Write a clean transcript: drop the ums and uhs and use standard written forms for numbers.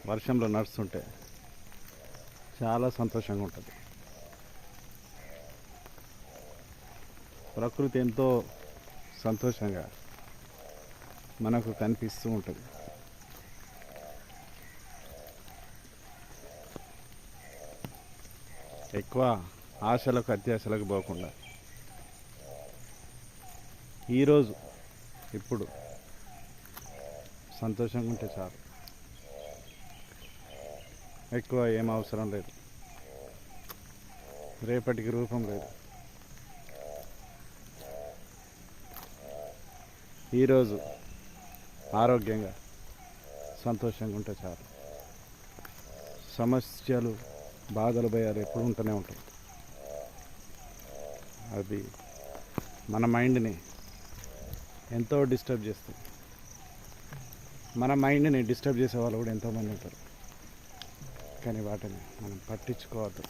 వర్షంలో నడుస్తుంటే చాలా సంతోషంగా ఉంటుంది. ప్రకృతి ఎంతో సంతోషంగా మనకు కనిపిస్తూ ఉంటుంది. ఎక్కువ ఆశలకు అత్యాశలకు పోకుండా ఈరోజు ఇప్పుడు సంతోషంగా ఉంటే చాలు. ఎక్కువ ఏం అవసరం లేదు. రేపటికి రూపం లేదు. ఈరోజు ఆరోగ్యంగా సంతోషంగా ఉంటే చాలు. సమస్యలు బాధలు భయాలు ఎప్పుడు ఉంటూనే ఉంటాయి. అది మన మైండ్ని ఎంతో డిస్టర్బ్ చేస్తుంది. మన మైండ్ని డిస్టర్బ్ చేసే వాళ్ళు కూడా ఎంతోమంది ఉంటారు. కానీ వాటిని మనం పట్టించుకోవద్దు.